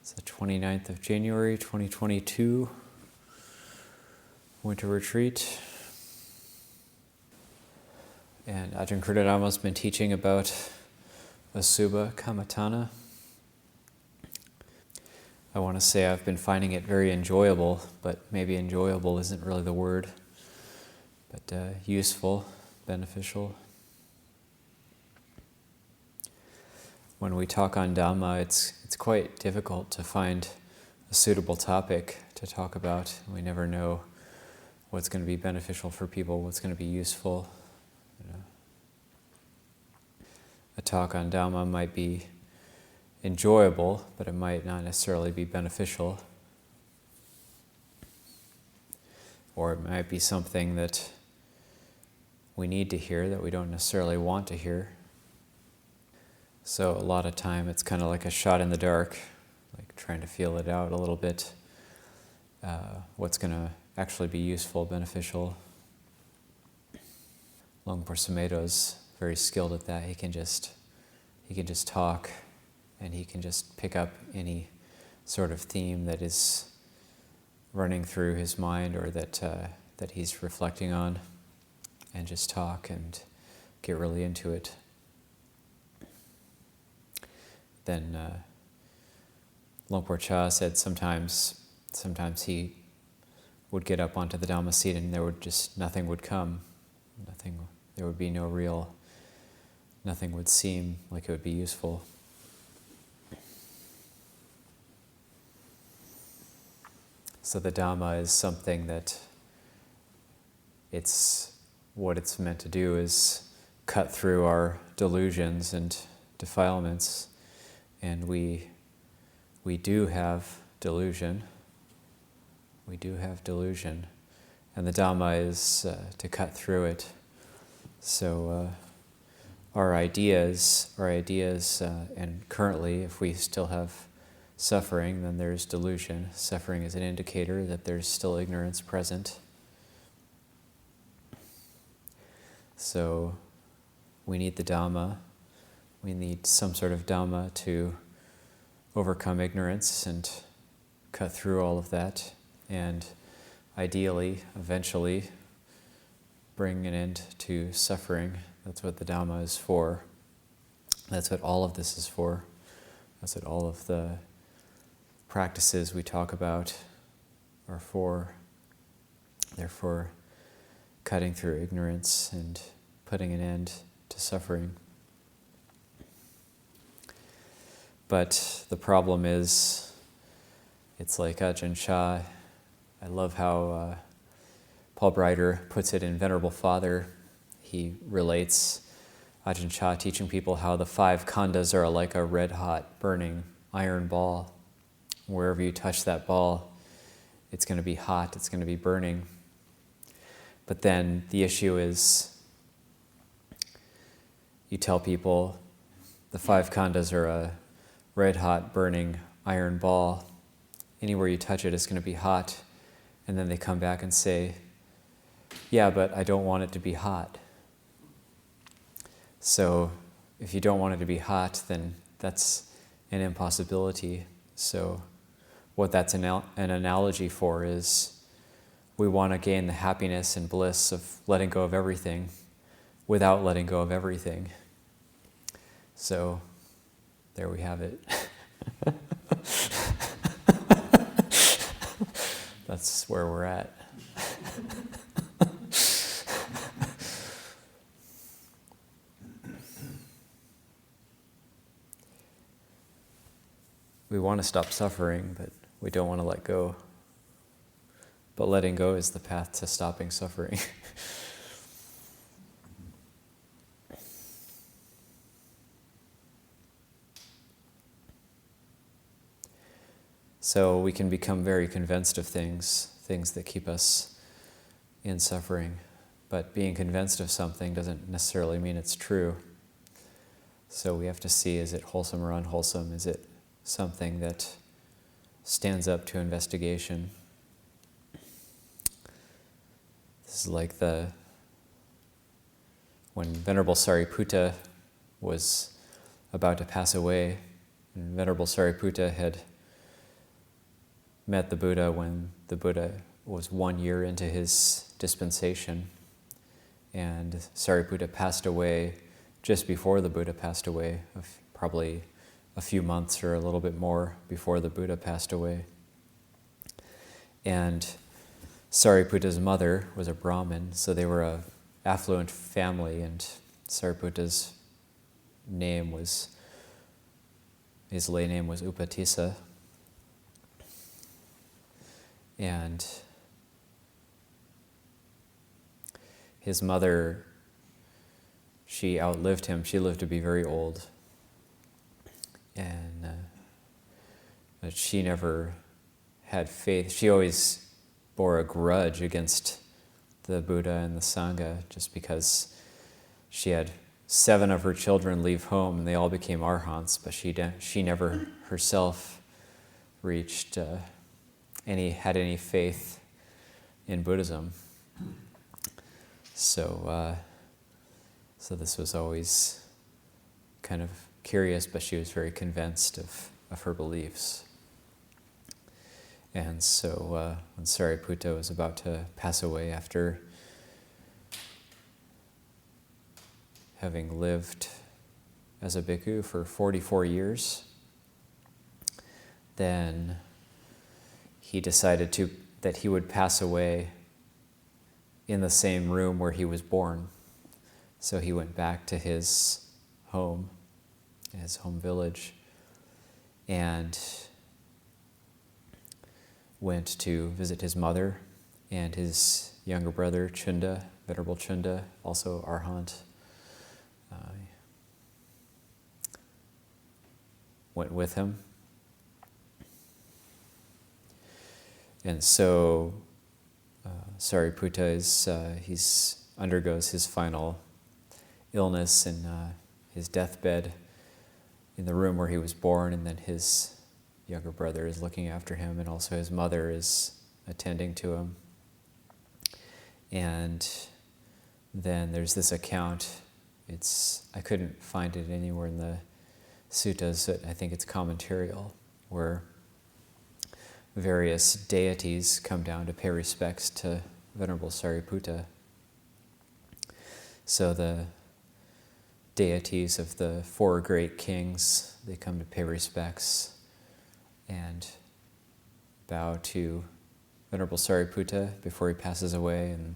It's the 29th of January, 2022, winter retreat. And Ajahn Ñāṇiko's been teaching about Asubha Kammatthana. I want to say I've been finding it very enjoyable, but maybe enjoyable isn't really the word, but useful, beneficial. When we talk on Dhamma, it's quite difficult to find a suitable topic to talk about. We never know what's going to be beneficial for people, what's going to be useful. A talk on Dhamma might be enjoyable, but it might not necessarily be beneficial. Or it might be something that we need to hear that we don't necessarily want to hear. So a lot of time it's kind of like a shot in the dark, like trying to feel it out a little bit, what's going to actually be useful, beneficial. Longpo Sumedho's very skilled at that. He can just talk, and he can just pick up any sort of theme that is running through his mind or that he's reflecting on, and just talk and get really into it. Then Longpo Cha said sometimes he would get up onto the Dhamma seat and nothing would come. There would be nothing would seem like it would be useful. So the Dhamma is something that what it's meant to do is cut through our delusions and defilements. And we do have delusion. We do have delusion. And the Dhamma is to cut through it. So our ideas, and currently if we still have suffering, then there's delusion. Suffering is an indicator that there's still ignorance present. So we need the Dhamma. We need some sort of Dhamma to overcome ignorance and cut through all of that, and ideally, eventually, bring an end to suffering. That's what the Dhamma is for. That's what all of this is for. That's what all of the practices we talk about are for. They're for cutting through ignorance and putting an end to suffering. But the problem is, it's like Ajahn Chah. I love how Paul Brighter puts it in Venerable Father. He relates Ajahn Chah teaching people how the 5 khandhas are like a red-hot, burning iron ball. Wherever you touch that ball, it's going to be hot, it's going to be burning. But then the issue is, you tell people the 5 khandhas are a red-hot, burning iron ball. Anywhere you touch it, it's going to be hot. And then they come back and say, yeah, but I don't want it to be hot. So if you don't want it to be hot, then that's an impossibility. So what that's an analogy for is we want to gain the happiness and bliss of letting go of everything without letting go of everything. So there we have it. That's where we're at. We want to stop suffering, but we don't want to let go. But letting go is the path to stopping suffering. So we can become very convinced of things that keep us in suffering. But being convinced of something doesn't necessarily mean it's true. So we have to see, is it wholesome or unwholesome? Is it something that stands up to investigation? This is like when Venerable Sariputta was about to pass away, and Venerable Sariputta had met the Buddha when the Buddha was 1 year into his dispensation, and Sariputta passed away just before the Buddha passed away, probably a few months or a little bit more before the Buddha passed away. And Sariputta's mother was a Brahmin, so they were an affluent family, and Sariputta's his lay name was Upatissa. And his mother, she outlived him. She lived to be very old. And but she never had faith. She always bore a grudge against the Buddha and the Sangha just because she had 7 of her children leave home and they all became arhants, but she never herself reached had any faith in Buddhism. So this was always kind of curious, but she was very convinced of her beliefs. And so when Sariputta was about to pass away after having lived as a bhikkhu for 44 years, then he decided that he would pass away in the same room where he was born. So he went back to his home village, and went to visit his mother and his younger brother, Chunda, Venerable Chunda, also Arhant. Went with him. And so Sariputta he's undergoes his final illness in his deathbed in the room where he was born, and then his younger brother is looking after him, and also his mother is attending to him. And then there's this account. I couldn't find it anywhere in the suttas, but I think it's commentarial, where various deities come down to pay respects to Venerable Sariputta. So the deities of the 4 great kings, they come to pay respects and bow to Venerable Sariputta before he passes away. And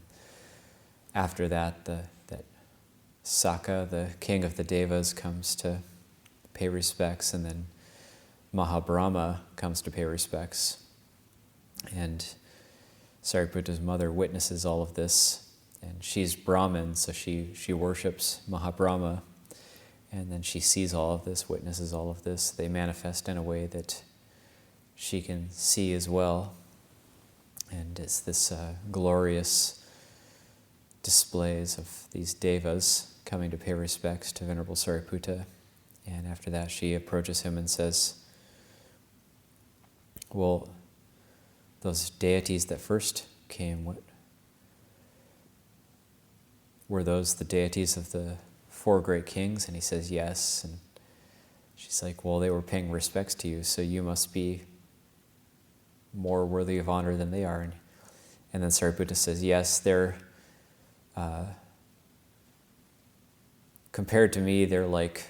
after that, that Sakka, the king of the Devas, comes to pay respects, and then Mahabrahma comes to pay respects. And Sariputta's mother witnesses all of this, and she's Brahmin, so she worships Mahabrahma, and then she sees all of this, witnesses all of this. They manifest in a way that she can see as well, and it's this glorious displays of these devas coming to pay respects to Venerable Sariputta. And after that, she approaches him and says, well, those deities that first came, were those the deities of the 4 great kings? And he says, yes. And she's like, well, they were paying respects to you, so you must be more worthy of honor than they are. And then Sariputta says, yes, they're, compared to me, they're like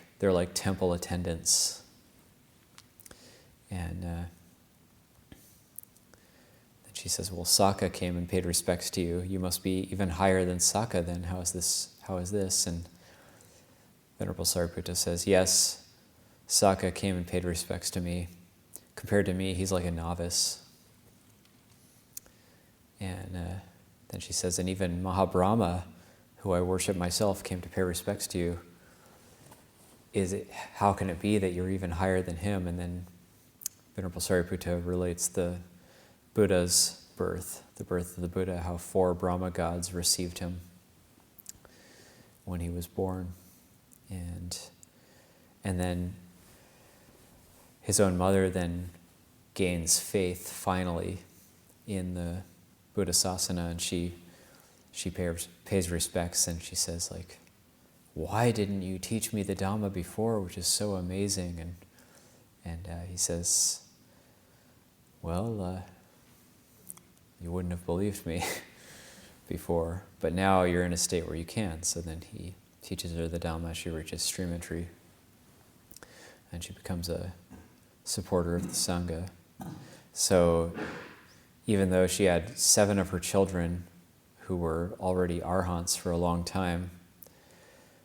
temple attendants. And then she says, well, Sakka came and paid respects to you. You must be even higher than Sakka then. How is this? And Venerable Sariputta says, yes, Sakka came and paid respects to me. Compared to me, he's like a novice. And then she says, and even Mahabrahma, who I worship myself, came to pay respects to you. How can it be that you're even higher than him? And then Venerable Sariputta relates the Buddha's birth, the birth of the Buddha, how 4 Brahma gods received him when he was born. And then his own mother then gains faith finally in the Buddhasasana, and she pays respects, and she says, like, why didn't you teach me the Dhamma before, which is so amazing? And he says, well, you wouldn't have believed me before, but now you're in a state where you can. So then he teaches her the Dhamma, she reaches stream entry, and she becomes a supporter of the Sangha. So even though she had 7 of her children who were already arhants for a long time,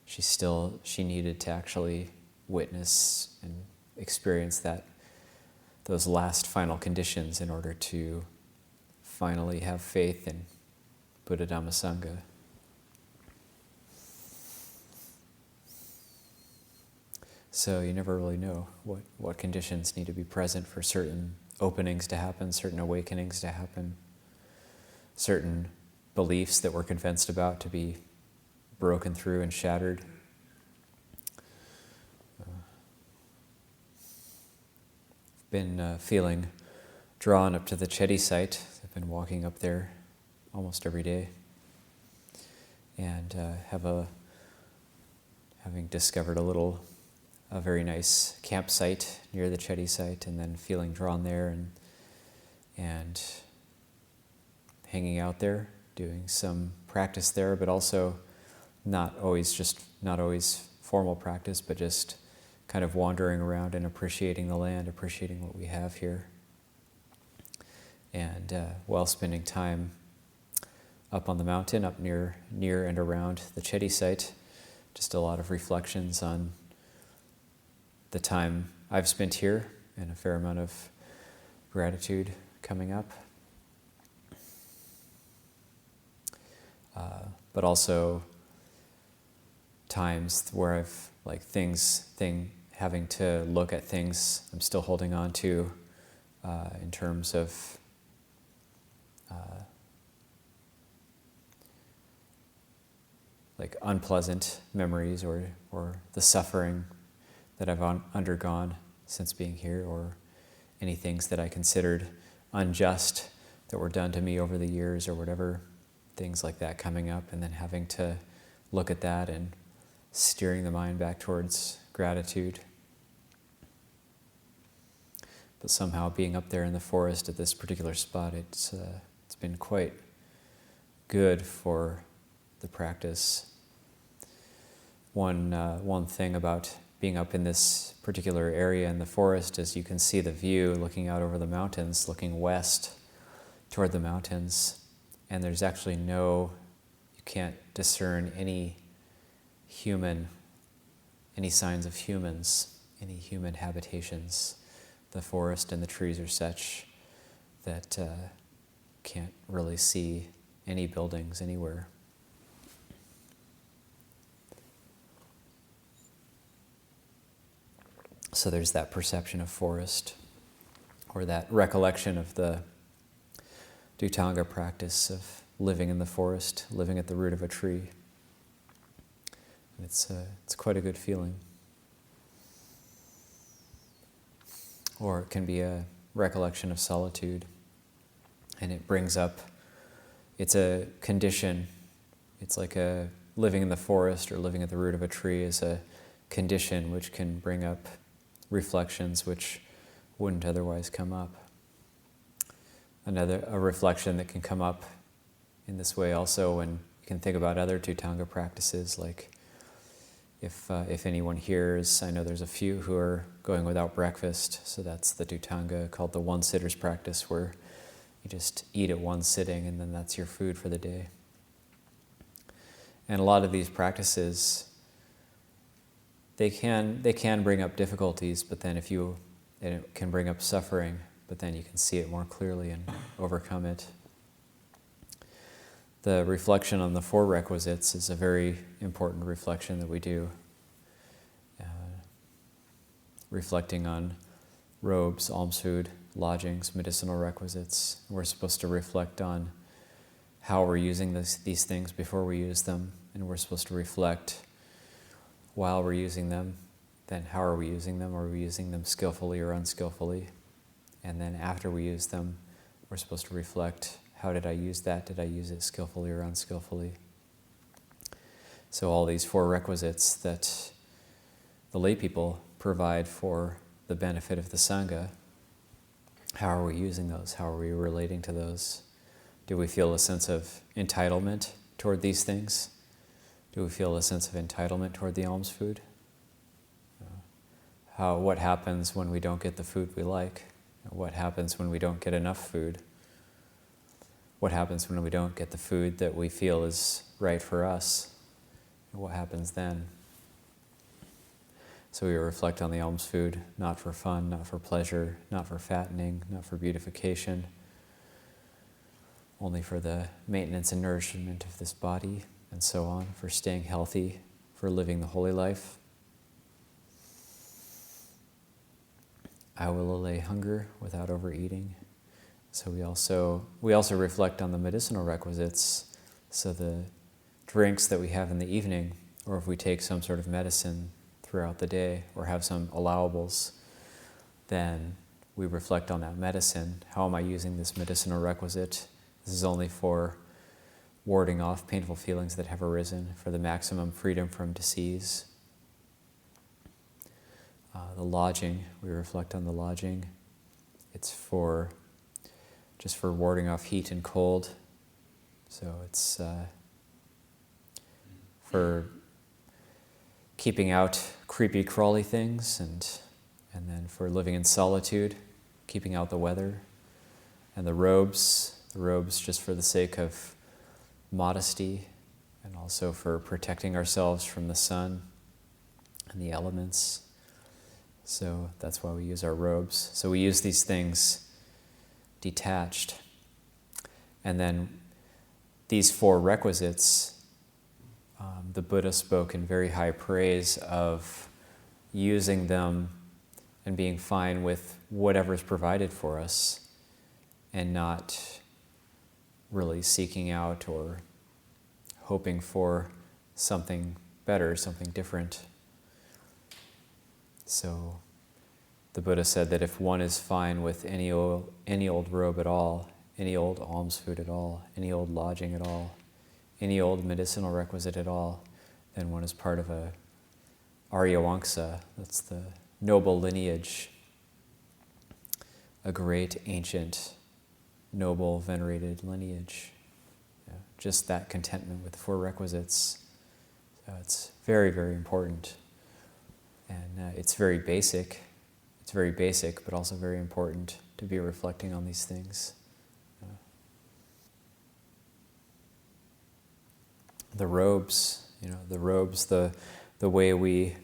she needed to actually witness and experience those last final conditions in order to finally have faith in Buddha Dhamma Sangha. So you never really know what conditions need to be present for certain openings to happen, certain awakenings to happen, certain beliefs that we're convinced about to be broken through and shattered. I've been feeling drawn up to the Chedi site. I've been walking up there almost every day, and having discovered a very nice campsite near the Chedi site, and then feeling drawn there and hanging out there, doing some practice there, but also not always formal practice, but just kind of wandering around and appreciating the land, appreciating what we have here. And while spending time up on the mountain, up near and around the Chedi site, just a lot of reflections on the time I've spent here and a fair amount of gratitude coming up. But also times where I've having to look at things I'm still holding on to in terms of like unpleasant memories or the suffering that I've undergone since being here, or any things that I considered unjust that were done to me over the years or whatever, things like that coming up, and then having to look at that and steering the mind back towards gratitude. But somehow being up there in the forest at this particular spot, it's been quite good for the practice. One thing about being up in this particular area in the forest is you can see the view looking out over the mountains, looking west toward the mountains, and there's actually you can't discern any signs of humans, any human habitations. The forest and the trees are such that can't really see any buildings anywhere. So there's that perception of forest, or that recollection of the Dhutanga practice of living in the forest, living at the root of a tree. And it's quite a good feeling. Or it can be a recollection of solitude, and it brings up, it's a condition. It's like living in the forest or living at the root of a tree is a condition which can bring up reflections which wouldn't otherwise come up. A reflection that can come up in this way also when you can think about other Dhutanga practices, like if anyone hears, I know there's a few who are going without breakfast, so that's the Dhutanga called the one-sitter's practice, where you just eat at one sitting and then that's your food for the day. And a lot of these practices, they can bring up difficulties, but then it can bring up suffering, but then you can see it more clearly and overcome it. The reflection on the 4 requisites is a very important reflection that we do. Reflecting on robes, alms food, lodgings, medicinal requisites. We're supposed to reflect on how we're using these things before we use them, and we're supposed to reflect while we're using them, then how are we using them? Are we using them skillfully or unskillfully? And then after we use them, we're supposed to reflect, how did I use that? Did I use it skillfully or unskillfully? So all these 4 requisites that the lay people provide for the benefit of the Sangha, how are we using those? How are we relating to those? Do we feel a sense of entitlement toward these things? Do we feel a sense of entitlement toward the alms food? What happens when we don't get the food we like? What happens when we don't get enough food? What happens when we don't get the food that we feel is right for us? What happens then? So we reflect on the alms food, not for fun, not for pleasure, not for fattening, not for beautification, only for the maintenance and nourishment of this body, and so on, for staying healthy, for living the holy life. I will allay hunger without overeating. So we also reflect on the medicinal requisites. So the drinks that we have in the evening, or if we take some sort of medicine throughout the day, or have some allowables, then we reflect on that medicine. How am I using this medicinal requisite? This is only for warding off painful feelings that have arisen, for the maximum freedom from disease. The lodging, we reflect on the lodging. It's just for warding off heat and cold. So it's for keeping out creepy, crawly things, and then for living in solitude, keeping out the weather. And the robes just for the sake of modesty, and also for protecting ourselves from the sun and the elements. So that's why we use our robes. So we use these things detached. And then these four requisites, the Buddha spoke in very high praise of using them and being fine with whatever is provided for us, and not really seeking out or hoping for something better, something different. So the Buddha said that if one is fine with any old robe at all, any old alms food at all, any old lodging at all, any old medicinal requisite at all, then one is part of a Arya Vamsa. That's the noble lineage, a great, ancient, noble, venerated lineage. Yeah, just that contentment with the four requisites. So it's very, very important. And it's very basic. It's very basic, but also very important to be reflecting on these things. The robes, the way we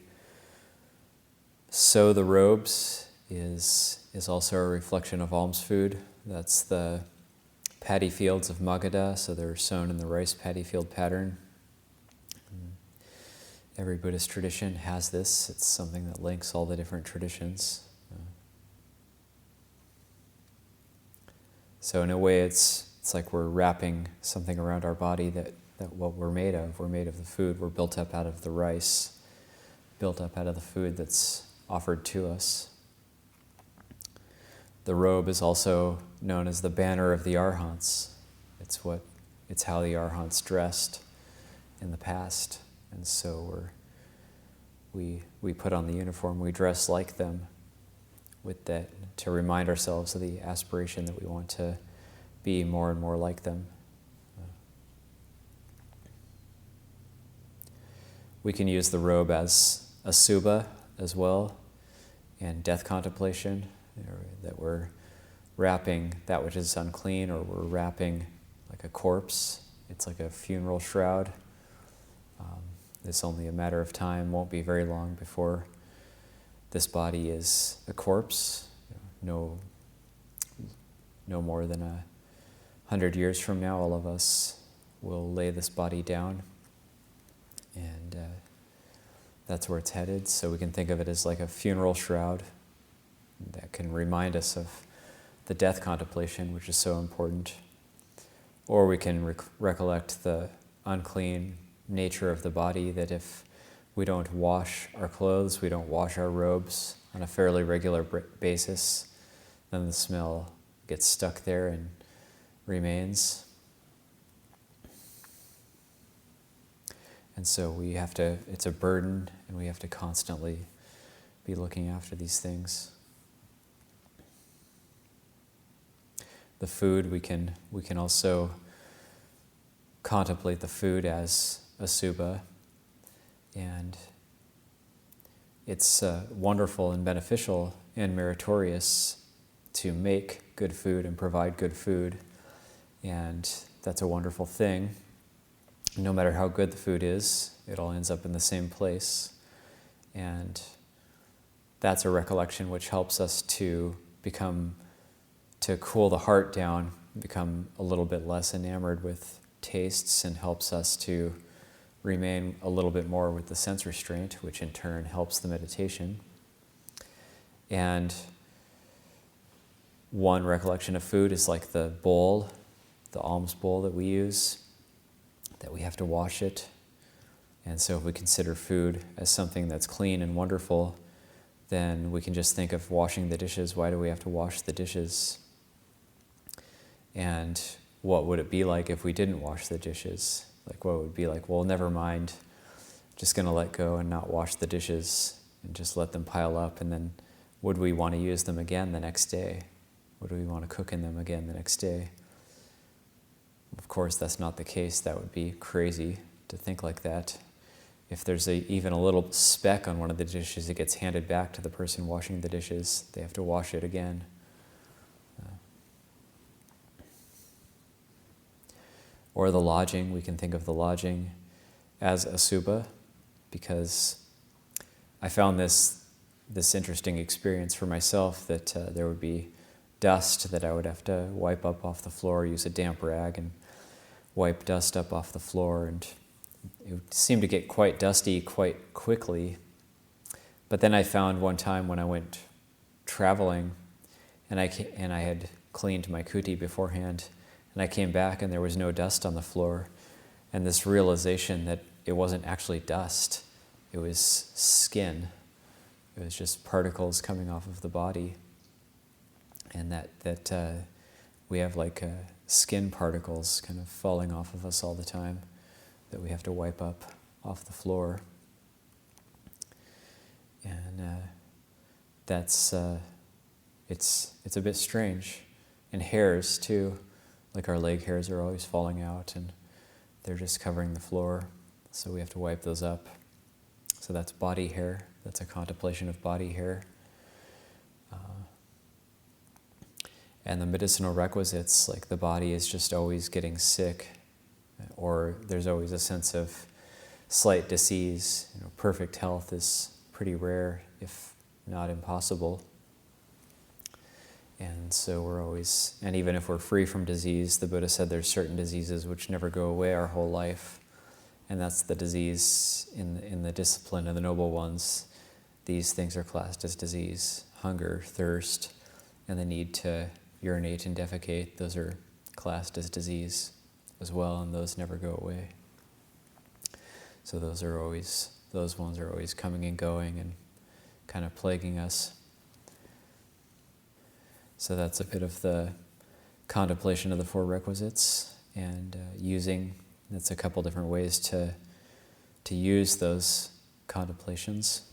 sew the robes is also a reflection of alms food. That's the paddy fields of Magadha, so they're sewn in the rice paddy field pattern. Every Buddhist tradition has this. It's something that links all the different traditions. So in a way, it's like we're wrapping something around our body that what we're made of. We're made of the food. We're built up out of the rice, built up out of the food that's offered to us. The robe is also known as the banner of the Arhants. It's how the Arhants dressed in the past. And so we put on the uniform, we dress like them with that, to remind ourselves of the aspiration that we want to be more and more like them. We can use the robe as a suba as well, and death contemplation, that we're wrapping that which is unclean, or we're wrapping like a corpse. It's like a funeral shroud. It's only a matter of time, won't be very long before this body is a corpse. No more than 100 years from now, all of us will lay this body down, and that's where it's headed. So we can think of it as like a funeral shroud that can remind us of the death contemplation, which is so important. Or we can recollect the unclean nature of the body, that if we don't wash our clothes, we don't wash our robes on a fairly regular basis, then the smell gets stuck there and remains. And so it's a burden, and we have to constantly be looking after these things. The food, we can also contemplate the food as asubha. And it's wonderful and beneficial and meritorious to make good food and provide good food. And that's a wonderful thing. No matter how good the food is, it all ends up in the same place. And that's a recollection which helps us to cool the heart down, become a little bit less enamored with tastes, and helps us to remain a little bit more with the sense restraint, which in turn helps the meditation. And one recollection of food is like the bowl, the alms bowl that we use, that we have to wash it. And so if we consider food as something that's clean and wonderful, then we can just think of washing the dishes. Why do we have to wash the dishes? And what would it be like if we didn't wash the dishes? Like, what would it be like? Well, never mind. Just going to let go and not wash the dishes and just let them pile up. And then would we want to use them again the next day? Would we want to cook in them again the next day? Of course, that's not the case. That would be crazy to think like that. If there's even a little speck on one of the dishes, it gets handed back to the person washing the dishes. They have to wash it again. Or the lodging, we can think of the lodging as asubha, because I found this interesting experience for myself, that there would be dust that I would have to wipe up off the floor, use a damp rag and wipe dust up off the floor, and it seemed to get quite dusty quite quickly. But then I found one time when I went traveling, and I had cleaned my kuti beforehand, and I came back and there was no dust on the floor, and this realization that it wasn't actually dust, it was skin. It was just particles coming off of the body, and that we have like skin particles kind of falling off of us all the time that we have to wipe up off the floor. And that's it's a bit strange. And hairs too, like our leg hairs are always falling out and they're just covering the floor, so we have to wipe those up. So that's body hair. That's a contemplation of body hair. And the medicinal requisites, like the body is just always getting sick, or there's always a sense of slight disease. Perfect health is pretty rare, if not impossible. And so we're always, and even if we're free from disease, the Buddha said there's certain diseases which never go away our whole life. And that's the disease in the discipline of the noble ones. These things are classed as disease: hunger, thirst, and the need to urinate and defecate. Those are classed as disease as well, and those never go away. So those ones are always coming and going and kind of plaguing us. So that's a bit of the contemplation of the four requisites, and that's a couple different ways to use those contemplations.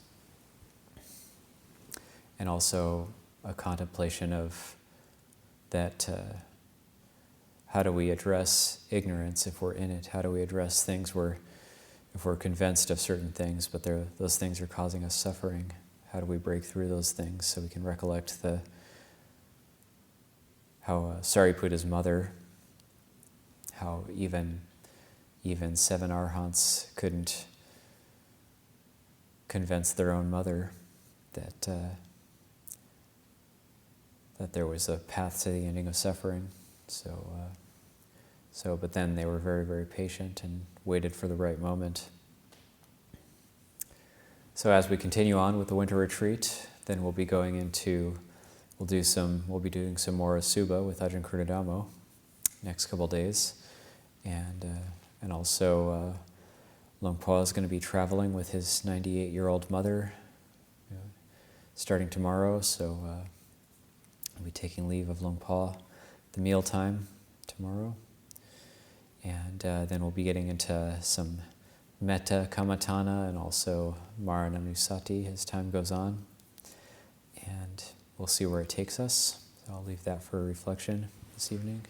And also a contemplation of that, how do we address ignorance if we're in it? How do we address things if we're convinced of certain things, but those things are causing us suffering? How do we break through those things so we can recollect how Sariputta's mother, how even 7 arhants couldn't convince their own mother that there was a path to the ending of suffering. But then they were very, very patient and waited for the right moment. So as we continue on with the winter retreat, then we'll be doing some more asubha with Ajahn Ñāṇiko next couple days, and also Luang Por is going to be traveling with his 98-year-old mother starting tomorrow. So I'll be taking leave of Luang Por at the mealtime tomorrow, and then we'll be getting into some metta kammatthana and also marananusati as time goes on, and we'll see where it takes us. So I'll leave that for reflection this evening.